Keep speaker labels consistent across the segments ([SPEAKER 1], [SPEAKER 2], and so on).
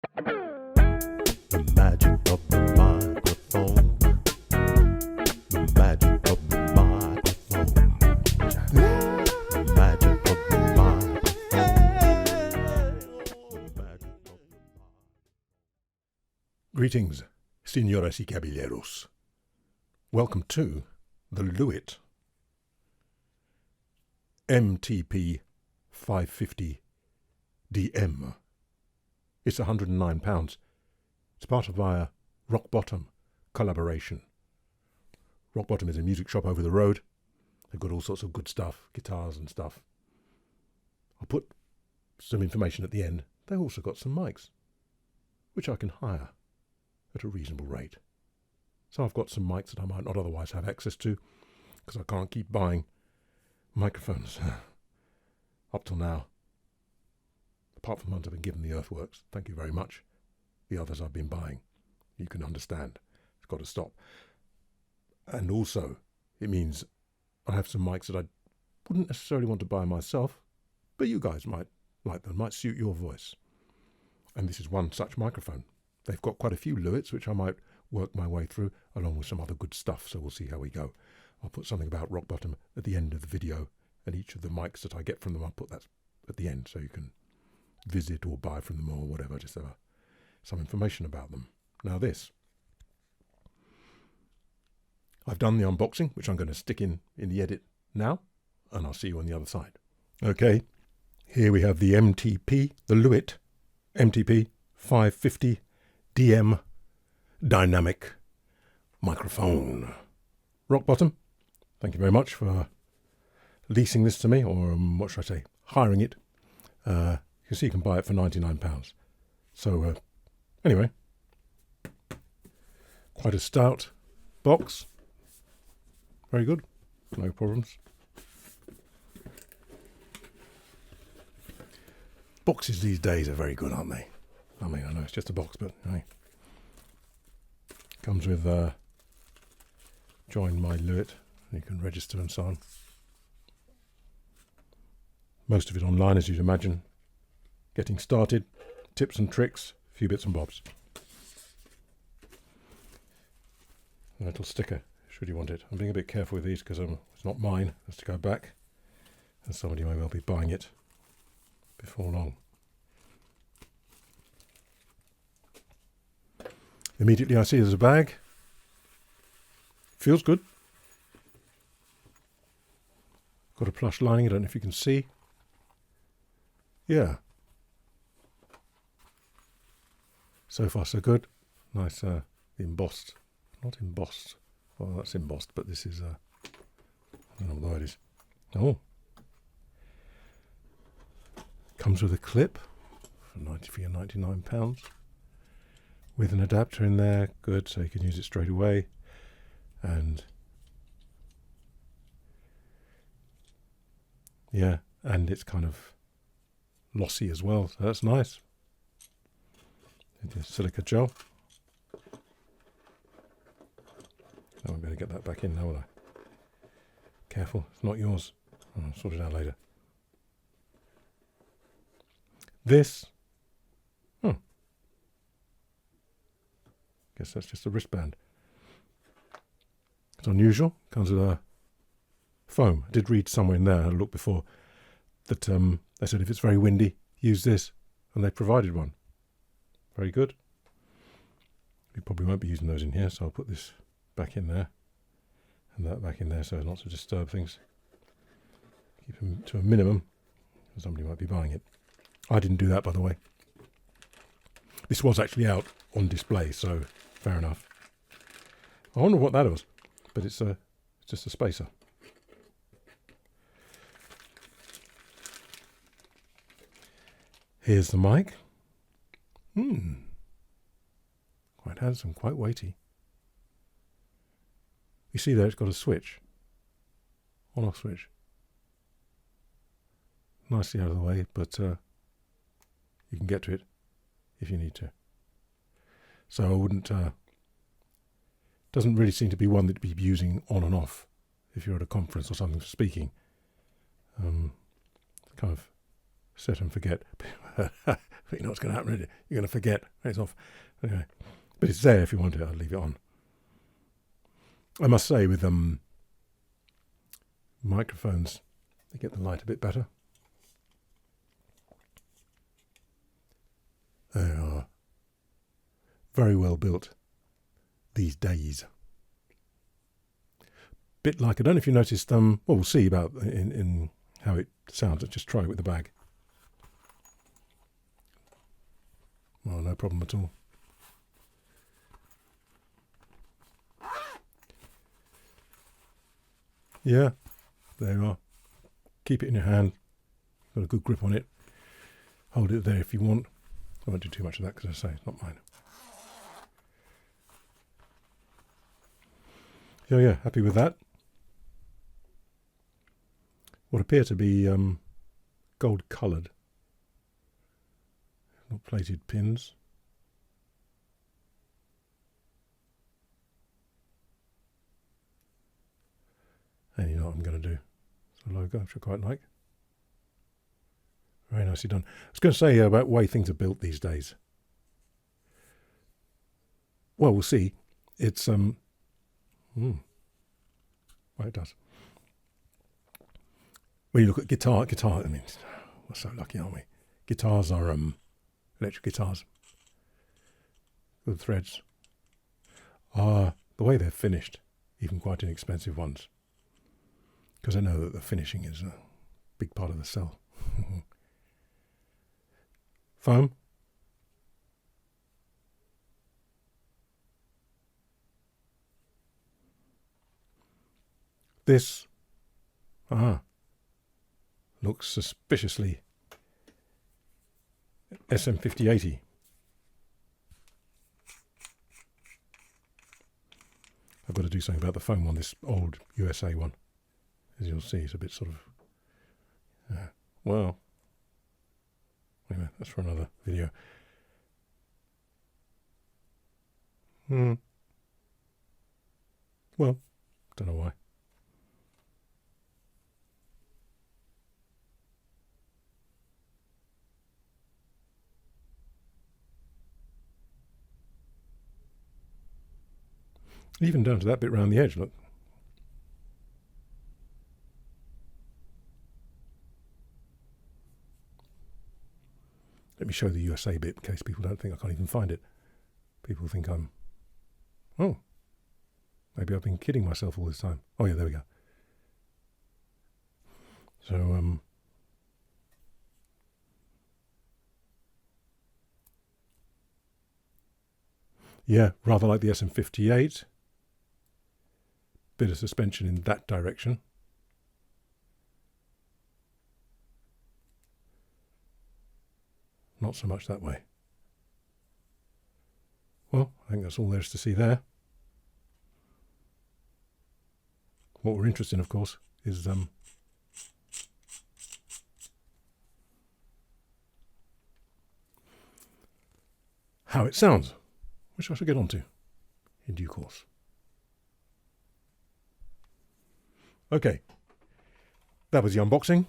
[SPEAKER 1] The magic of the microphone. The magic of the microphone. The magic of the microphone. The magic of the Greetings, señoras y caballeros. Welcome to the Lewitt MTP 550 DM. It's £109. It's part of my Rock Bottom collaboration. Rock Bottom is a music shop over the road. They've got all sorts of good stuff, guitars and stuff. I'll put some information at the end. They've also got some mics, which I can hire at a reasonable rate. So I've got some mics that I might not otherwise have access to, because I can't keep buying microphones. Up till now, apart from the ones I've been given, the Earthworks, thank you very much. The others I've been buying, you can understand, it's got to stop. And also, it means I have some mics that I wouldn't necessarily want to buy myself, but you guys might like them, might suit your voice. And this is one such microphone. They've got quite a few Lewitts, which I might work my way through, along with some other good stuff, so we'll see how we go. I'll put something about Rock Bottom at the end of the video, and each of the mics that I get from them, I'll put that at the end, so you can visit or buy from them or whatever, just some information about them. Now this, I've done the unboxing, which I'm going to stick in the edit now, and I'll see you on the other side. Okay, here we have the MTP, the Lewitt MTP 550 DM dynamic microphone. Rock Bottom, thank you very much for leasing this to me, or what should I say, hiring it. You can see you can buy it for £99. So anyway, quite a stout box. Very good, no problems. Boxes these days are very good, aren't they? I mean, I know it's just a box, but hey. Comes with join my Lewitt, you can register and so on. Most of it online, as you'd imagine. Getting started, tips and tricks, a few bits and bobs. A little sticker, should you want it. I'm being a bit careful with these because it's not mine, it has to go back, and somebody may well be buying it before long. Immediately I see there's a bag. Feels good. Got a plush lining, I don't know if you can see. Yeah. So far so good. Nice embossed. Not embossed. Well, that's embossed, but this is, I don't know what the word is. Oh. Comes with a clip for £99. With an adapter in there, good, so you can use it straight away. And yeah, and it's kind of lossy as well, so that's nice. It's silica gel. I won't be able to get that back in now, will I? Careful, it's not yours. I'll sort it out later. This, guess that's just a wristband. It's unusual, comes with a foam. I did read somewhere in there, I looked before, that they said if it's very windy, use this, and they provided one. Very good. We probably won't be using those in here, so I'll put this back in there, and that back in there, so as not to disturb things. Keep them to a minimum, somebody might be buying it. I didn't do that, by the way. This was actually out on display, so fair enough. I wonder what that was, but it's just a spacer. Here's the mic. Quite handsome, quite weighty. You see there it's got a switch. On-off switch. Nicely out of the way, but you can get to it if you need to. So I wouldn't, doesn't really seem to be one that you'd be using on and off if you're at a conference or something for speaking. Kind of set and forget. You know what's going to happen, isn't it? You're going to forget. It's off. Anyway, but it's there if you want it. I'll leave it on. I must say with microphones, they get the light a bit better. They are very well built these days. Bit like, I don't know if you noticed, well, we'll see about in how it sounds. Let's just try it with the bag. Well, no problem at all. Yeah, there you are. Keep it in your hand. Got a good grip on it. Hold it there if you want. I won't do too much of that because I say it's not mine. So yeah, happy with that. What appear to be gold coloured, not plated pins. And you know what I'm going to do? It's a logo, which I quite like. Very nicely done. I was going to say about the way things are built these days. Well, we'll see. It's well, it does. When you look at guitar, I mean, we're so lucky, aren't we? Guitars are electric guitars with threads. The way they're finished, even quite inexpensive ones, because I know that the finishing is a big part of the sell. Foam. This looks suspiciously SM58. I've got to do something about the foam on this old USA one. As you'll see, it's a bit sort of, well, anyway, that's for another video. Well, don't know why. Even down to that bit around the edge, look. Let me show the USA bit in case people don't think I can't even find it. People think I'm, oh, maybe I've been kidding myself all this time. Oh yeah, there we go. So, yeah, rather like the SM58. Bit of suspension in that direction. Not so much that way. Well, I think that's all there is to see there. What we're interested in, of course, is how it sounds, which I shall get onto in due course. Okay, that was the unboxing.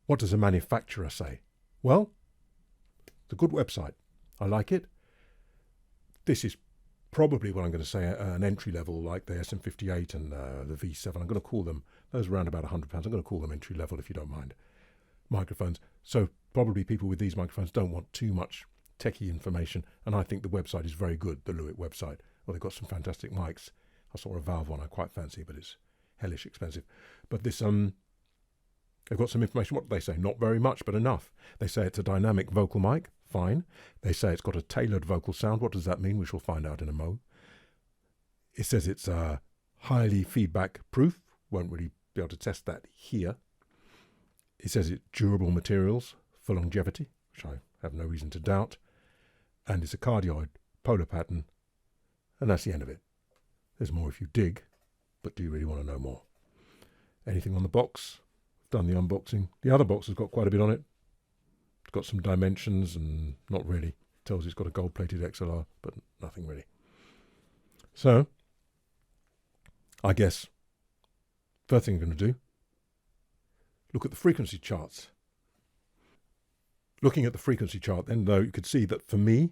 [SPEAKER 1] What does the manufacturer say? Well, it's a good website. I like it. This is probably what I'm going to say an entry level, like the SM58 and the V7. I'm going to call them, those around about £100. I'm going to call them entry level if you don't mind. Microphones. So probably people with these microphones don't want too much techie information. And I think the website is very good, the Lewitt website. Well, they've got some fantastic mics. I saw a Valve one I quite fancy, but it's hellish expensive. But this, they've got some information. What do they say? Not very much, but enough. They say it's a dynamic vocal mic. Fine. They say it's got a tailored vocal sound. What does that mean? We shall find out in a mo. It says it's highly feedback proof. Won't really be able to test that here. It says it's durable materials for longevity, which I have no reason to doubt. And it's a cardioid polar pattern. And that's the end of it. There's more if you dig, but do you really want to know more? Anything on the box? Done the unboxing. The other box has got quite a bit on it. It's got some dimensions and not really. It tells you it's got a gold-plated XLR, but nothing really. So, I guess, first thing I'm going to do, look at the frequency charts. Looking at the frequency chart then, though, you could see that for me,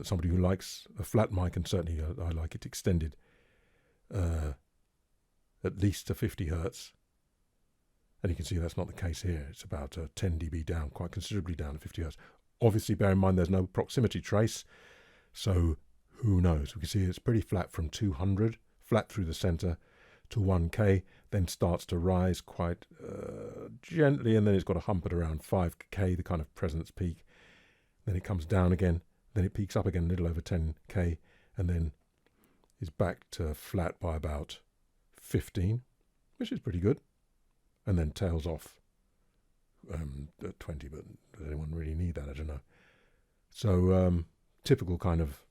[SPEAKER 1] somebody who likes a flat mic, and certainly I like it extended at least to 50 hertz, and you can see that's not the case here. It's about 10 dB down, quite considerably down to 50 hertz. Obviously, bear in mind there's no proximity trace, so who knows? We can see it's pretty flat from 200, flat through the center, to 1K, then starts to rise quite gently, and then it's got a hump at around 5K, the kind of presence peak. Then it comes down again, then it peaks up again a little over 10K, and then is back to flat by about 15, which is pretty good, and then tails off at 20, but does anyone really need that? I don't know. So typical kind of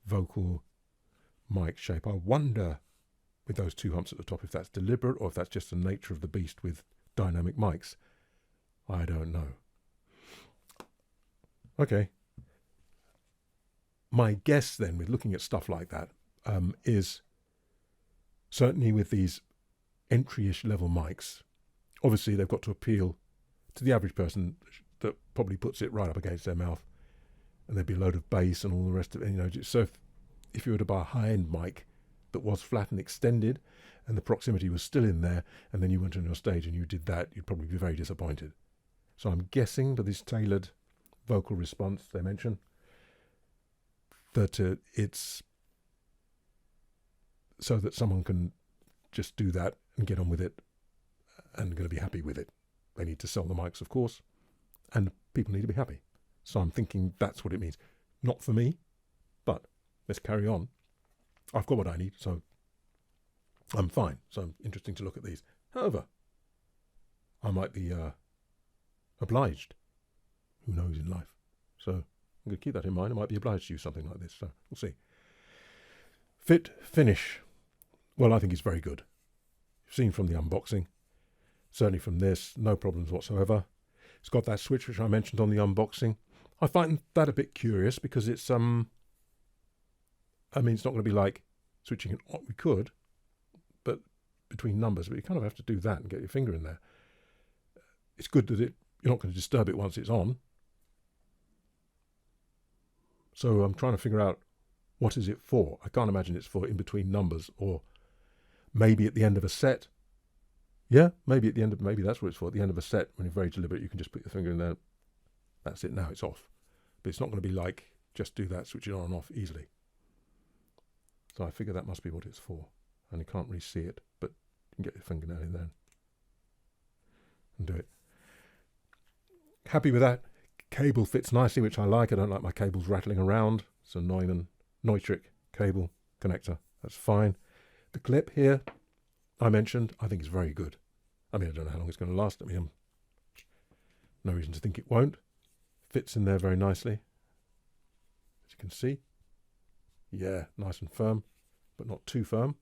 [SPEAKER 1] vocal mic shape. I wonder, with those two humps at the top, if that's deliberate or if that's just the nature of the beast with dynamic mics. I don't know. Okay. My guess then, with looking at stuff like that, is certainly with these entry-ish level mics, obviously they've got to appeal to the average person that probably puts it right up against their mouth, and there'd be a load of bass and all the rest of it. You know, so if you were to buy a high-end mic that was flat and extended, and the proximity was still in there, and then you went on your stage and you did that, you'd probably be very disappointed. So I'm guessing with this tailored vocal response they mention that it's so that someone can just do that and get on with it and going to be happy with it. They need to sell the mics, of course, and people need to be happy. So I'm thinking that's what it means. Not for me, but let's carry on. I've got what I need, so I'm fine. So interesting to look at these. However, I might be obliged. Who knows in life? So I'm going to keep that in mind. I might be obliged to use something like this, so we'll see. Fit finish. Well, I think it's very good. You've seen from the unboxing, certainly from this, no problems whatsoever. It's got that switch which I mentioned on the unboxing. I find that a bit curious because it's I mean, it's not going to be like switching it on. We could, but between numbers, but you kind of have to do that and get your finger in there. It's good that you're not going to disturb it once it's on. So I'm trying to figure out what is it for. I can't imagine it's for in between numbers, or maybe at the end of a set. Yeah, maybe at the end of, maybe that's what it's for. At the end of a set, when you're very deliberate, you can just put your finger in there. That's it, now it's off. But it's not going to be like, just do that, switch it on and off easily. So I figure that must be what it's for. And you can't really see it, but you can get your fingernail in there and do it. Happy with that. Cable fits nicely, which I like. I don't like my cables rattling around. It's a Neumann Neutrik cable connector. That's fine. The clip here, I mentioned, I think is very good. I mean, I don't know how long it's going to last. I mean, no reason to think it won't. Fits in there very nicely, as you can see. Yeah, nice and firm, but not too firm.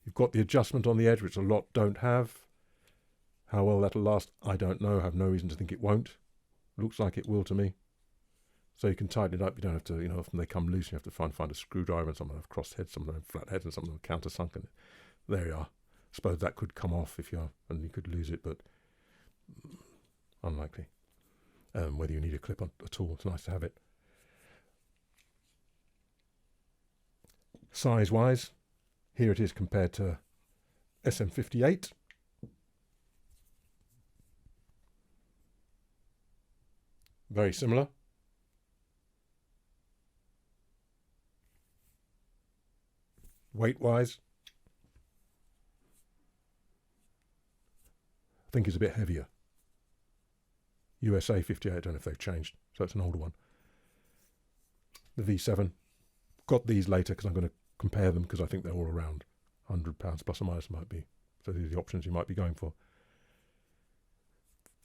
[SPEAKER 1] You've got the adjustment on the edge, which a lot don't have. How well that'll last, I don't know. I have no reason to think it won't. Looks like it will to me. So you can tighten it up. You don't have to, often they come loose. You have to find a screwdriver, and some of them have crossed heads, some of them have flat heads, and some of them have countersunk. And there you are. I suppose that could come off and you could lose it, but unlikely. Whether you need a clip on at all, it's nice to have it. Size-wise, here it is compared to SM58. Very similar. Weight-wise, I think it's a bit heavier. USA 58, I don't know if they've changed, so it's an older one. The V7, got these later because I'm going to compare them because I think they're all around £100 plus or minus might be. So these are the options you might be going for.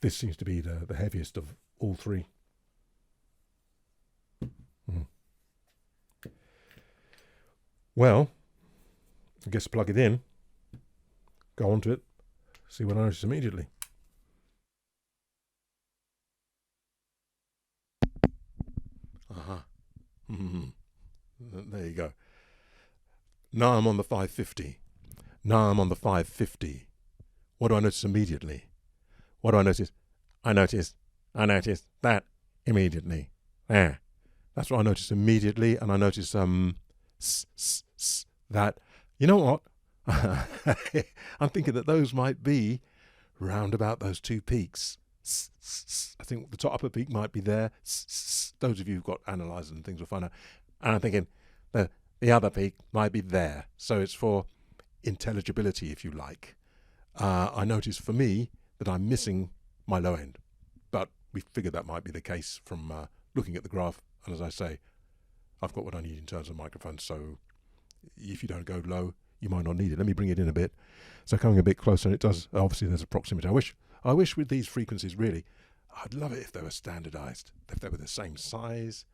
[SPEAKER 1] This seems to be the heaviest of all three. Well, I guess plug it in, go onto it, see what I notice immediately. There you go. Now I'm on the 550. Now I'm on the 550. What do I notice immediately? What do I notice? I notice I noticed that immediately. There. That's what I noticed immediately, and I noticed that, you know what? I'm thinking that those might be round about those two peaks. I think the top upper peak might be there. Those of you who've got analyzers and things will find out. And I'm thinking the other peak might be there. So it's for intelligibility, if you like. I noticed for me that I'm missing my low end, but we figured that might be the case from looking at the graph. And as I say, I've got what I need in terms of microphones. So if you don't go low, you might not need it. Let me bring it in a bit. So coming a bit closer, it does, obviously there's a proximity. I wish with these frequencies, really, I'd love it if they were standardized, if they were the same size,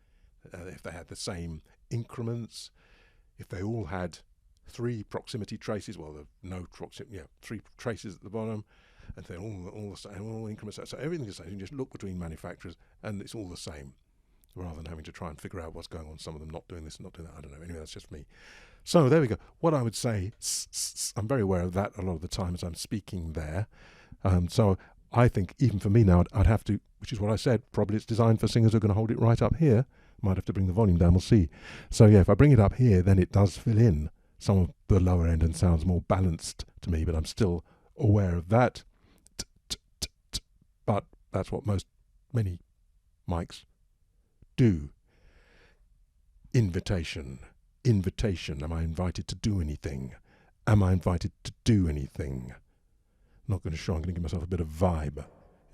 [SPEAKER 1] if they had the same increments, if they all had 3 proximity traces, well, no proximity, 3 traces at the bottom, and they're all the same, all increments, so everything's the same. You can just look between manufacturers, and it's all the same, rather than having to try and figure out what's going on. Some of them not doing this, not doing that. I don't know. Anyway, that's just me. So there we go. What I would say, I'm very aware of that a lot of the times I'm speaking there. So I think even for me now, I'd have to, which is what I said, probably it's designed for singers who are going to hold it right up here. Might have to bring the volume down, we'll see. So yeah, if I bring it up here, then it does fill in some of the lower end and sounds more balanced to me, but I'm still aware of that. But that's what many mics do. Invitation. Am I invited to do anything? Am I invited to do anything? Not going to show, I'm going to give myself a bit of vibe.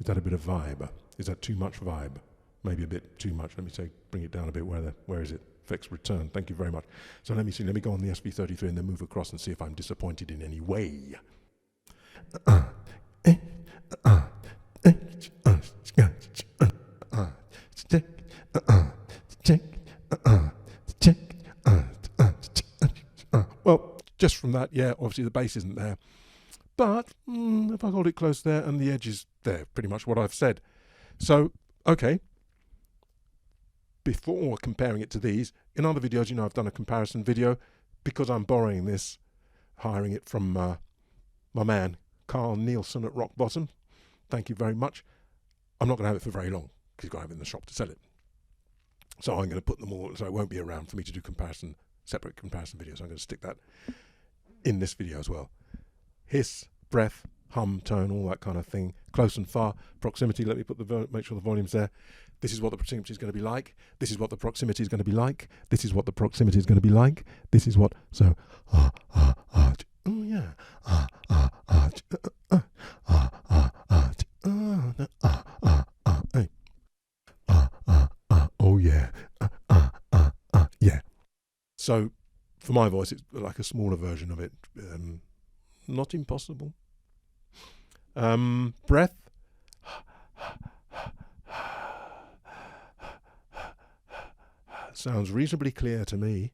[SPEAKER 1] Is that a bit of vibe? Is that too much vibe? Maybe a bit too much. Let me say, bring it down a bit. Where is it? Fix return. Thank you very much. So let me see. Let me go on the SP33 and then move across and see if I'm disappointed in any way. Well, just from that, yeah, obviously the bass isn't there. But if I hold it close there and the edge is there, pretty much what I've said. So, okay. Before comparing it to these, in other videos, I've done a comparison video because I'm borrowing this, hiring it from my man, Carl Nielsen at Rock Bottom. Thank you very much. I'm not going to have it for very long because he's got to have it in the shop to sell it. So I'm going to put them all, so it won't be around for me to do separate comparison videos. I'm going to stick that in this video as well. Hiss, breath, hum, tone, all that kind of thing. Close and far, proximity. Let me make sure the volume's there. This is what the proximity is going to be like. This is what the proximity is going to be like. This is what the proximity is going to be like. This is what. So, oh yeah, oh yeah, yeah. So, for my voice, it's like a smaller version of it. Not impossible. Breath. Sounds reasonably clear to me.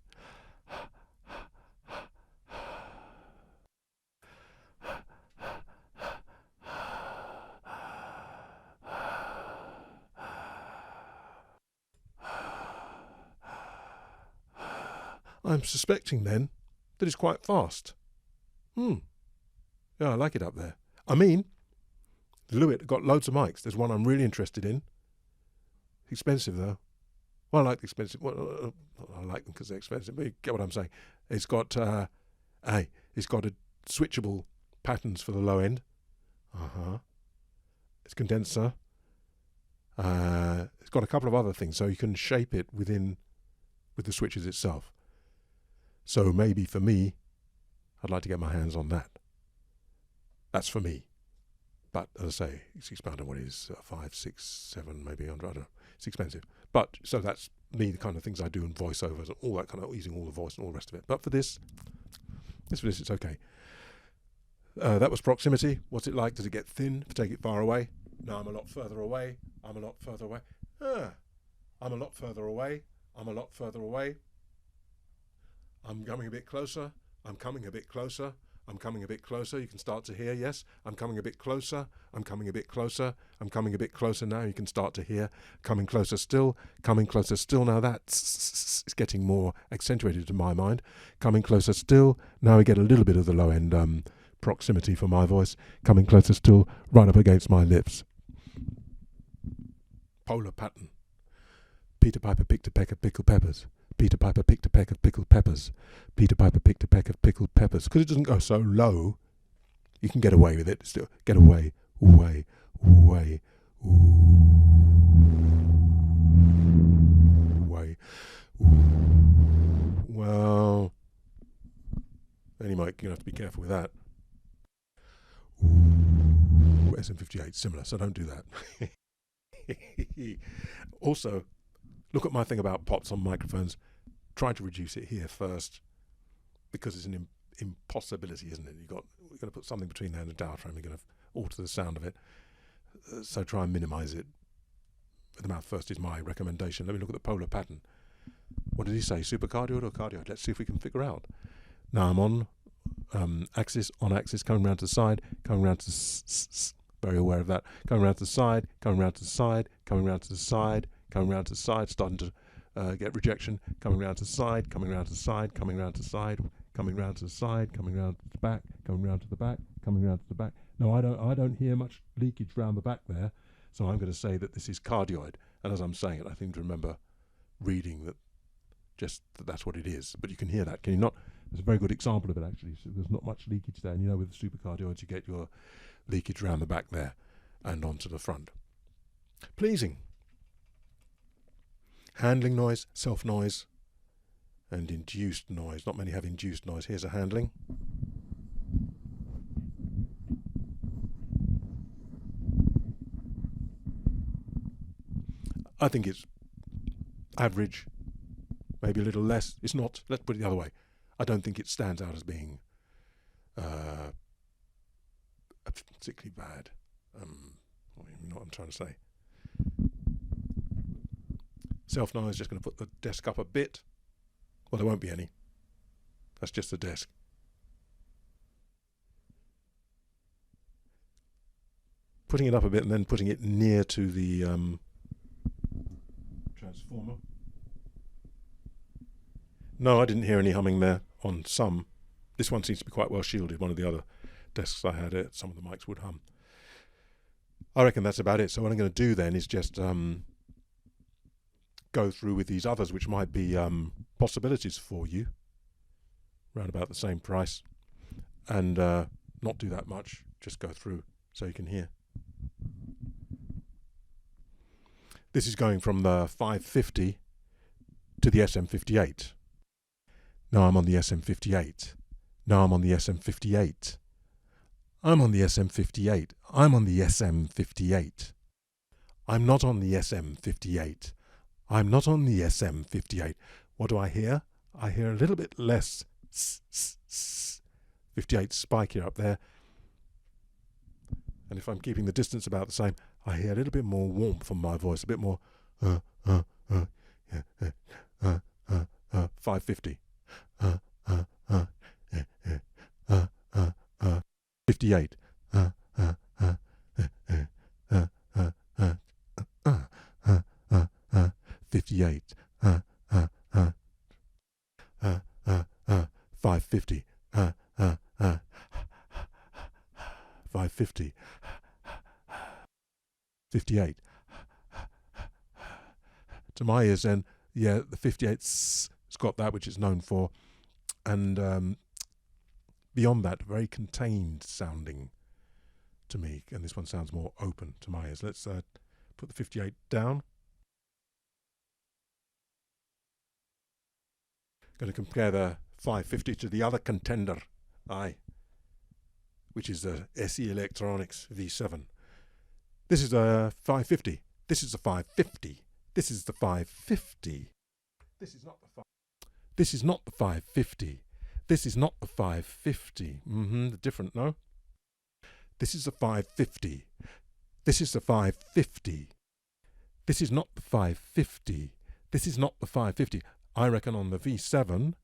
[SPEAKER 1] I'm suspecting then that it's quite fast. Yeah, I like it up there. I mean, Lewitt got loads of mics. There's one I'm really interested in. Expensive though. Well, I like the expensive. Well, I like them because they're expensive. But you get what I'm saying. It's got it's got a switchable patterns for the low end. It's condenser. It's got a couple of other things, so you can shape it with the switches itself. So maybe for me, I'd like to get my hands on that. That's for me. But as I say, it's expanded what is 5, 6, 7, maybe 100. I don't know. It's expensive. But so that's me, the kind of things I do in voiceovers and all that kind of using all the voice and all the rest of it. But for this, it's okay. That was proximity. What's it like? Does it get thin if I take it far away? No, I'm a lot further away. I'm a lot further away. I'm a lot further away. I'm a lot further away. I'm coming a bit closer. I'm coming a bit closer. I'm coming a bit closer. You can start to hear, yes. I'm coming a bit closer. I'm coming a bit closer. I'm coming a bit closer now. You can start to hear. Coming closer still. Coming closer still. Now that's getting more accentuated to my mind. Coming closer still. Now we get a little bit of the low end proximity for my voice. Coming closer still, right up against my lips. polar pattern. Peter Piper picked a peck of pickled peppers. Peter Piper picked a peck of pickled peppers. Peter Piper picked a peck of pickled peppers. Because it doesn't go so low, you can get away with it. Still, get away, away, away, away. Well, then you're going to have to be careful with that. SM58, similar, so don't do that. Also, look at my thing about pots on microphones. Try to reduce it here first, because it's an impossibility, isn't it? You're going to put something between there and the diaphragm. You're going to alter the sound of it. So try and minimize it. The mouth first is my recommendation. Let me look at the polar pattern. What did he say? Supercardioid or cardioid? Let's see if we can figure out. Now I'm on axis, coming round to the side, coming round to very aware of that. Coming round to the side, coming round to the side, coming round to the side, coming round to the side, starting to get rejection, coming round to the side, coming round to the side, coming round to the side, coming round to the side, coming round to the back, coming round to the back, coming round to the back. No, I don't hear much leakage round the back there, so I'm going to say that this is cardioid. And as I'm saying it, I seem to remember reading that that's what it is. But you can hear that, can you not? There's a very good example of it, actually. So there's not much leakage there. And you know, with the supercardioids, you get your leakage round the back there and onto the front. Pleasing. Handling noise, self noise, and induced noise. Not many have induced noise. Here's a handling. I think it's average, maybe a little less. It's not, let's put it the other way. I don't think it stands out as being particularly bad. You know what I'm trying to say. Self noise, just going to put the desk up a bit. Well, there won't be any. That's just the desk. Putting it up a bit and then putting it near to the transformer. No, I didn't hear any humming there on some. This one seems to be quite well shielded. One of the other desks I had, some of the mics would hum. I reckon that's about it. So what I'm going to do then is just go through with these others, which might be possibilities for you, around about the same price, and not do that much. Just go through so you can hear. This is going from the 550 to the SM58. Now I'm on the SM58. Now I'm on the SM58. I'm on the SM58. I'm on the SM58. I'm not on the SM58. I'm not on the SM58. What do I hear? I hear a little bit less 58 spikier up there. And if I'm keeping the distance about the same, I hear a little bit more warmth from my voice, a bit more 550. 58. 58. 550. 550. 58. To my ears then, yeah, the 58's got that which it's known for. And beyond that, very contained sounding to me. And this one sounds more open to my ears. Let's put the 58 down. Going to compare the 550 to the other contender, which is the SE Electronics V7. This is a 550. This is a 550. This is the 550. This is not the 5. This is not the 550. This is not the 550. Different, no? This is the 550. This is the 550. This is not the 550. This is not the 550. I reckon on the V7,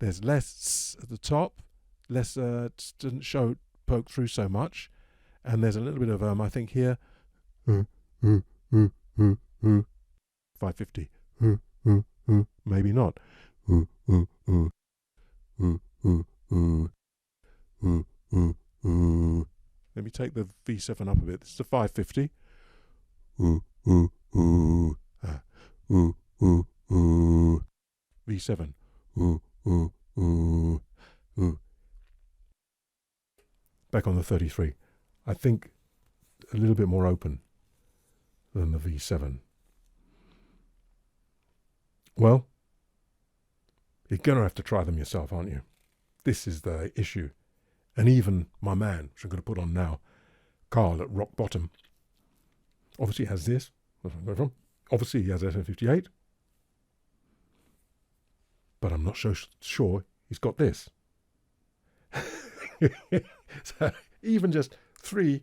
[SPEAKER 1] there's less at the top, less doesn't poke through so much, and there's a little bit of I think here, 550, maybe not. Let me take the V7 up a bit. This is the 550. ooh, ooh, ooh, ooh. V7, ooh, ooh, ooh, ooh. Back on the 33, I think a little bit more open than the V7. Well, you're going to have to try them yourself, aren't you? This is the issue. And even my man, which I'm going to put on now, Carl at Rock Bottom, obviously has this. Obviously he has SM58. But I'm not so sure he's got this. So even just three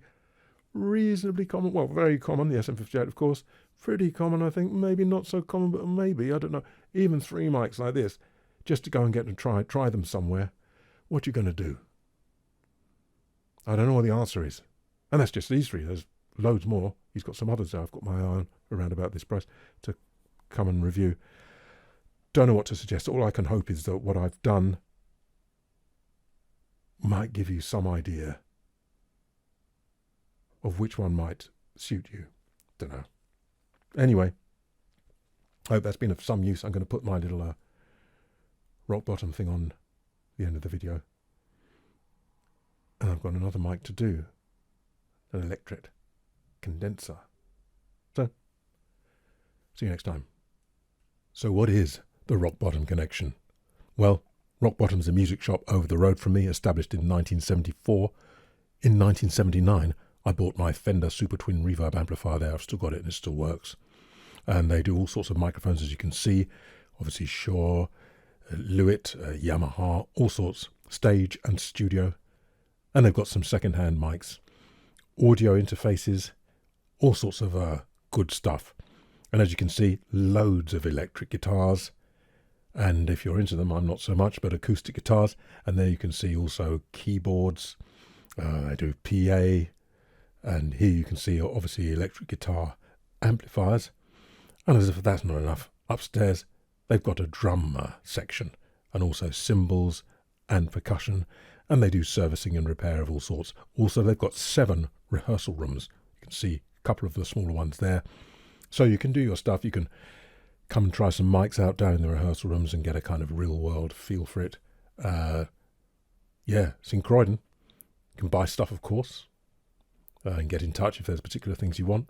[SPEAKER 1] reasonably common, well, very common, the SM58 of course, pretty common I think, maybe not so common, but maybe, I don't know, even three mics like this, just to go and get them try them somewhere, what you going to do? I don't know what the answer is. And that's just these three, there's loads more. He's got some others I've got my eye on around about this price to come and review. Don't know what to suggest. All I can hope is that what I've done might give you some idea of which one might suit you. Don't know. Anyway, I hope that's been of some use. I'm going to put my little rock bottom thing on the end of the video. And I've got another mic to do, an electret condenser. So, see you next time. So what is the Rock Bottom connection? Well, Rock Bottom's a music shop over the road from me, established in 1974. In 1979, I bought my Fender Super Twin reverb amplifier there. I've still got it and it still works. And they do all sorts of microphones, as you can see. Obviously Shure, Lewitt, Yamaha, all sorts, stage and studio. And they've got some second-hand mics, audio interfaces, all sorts of good stuff. And as you can see, loads of electric guitars. And if you're into them, I'm not so much, but acoustic guitars. And there you can see also keyboards. They do PA. And here you can see, obviously, electric guitar amplifiers. And as if that's not enough, upstairs, they've got a drum section. And also cymbals and percussion. And they do servicing and repair of all sorts. Also, they've got 7 rehearsal rooms. You can see a couple of the smaller ones there. So you can do your stuff. You can come and try some mics out down in the rehearsal rooms and get a kind of real world feel for it. Yeah, it's in Croydon. You can buy stuff, of course, and get in touch if there's particular things you want.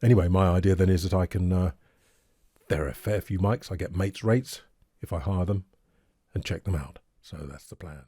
[SPEAKER 1] Anyway, my idea then is that I can, there are a fair few mics. I get mates rates if I hire them and check them out. So that's the plan.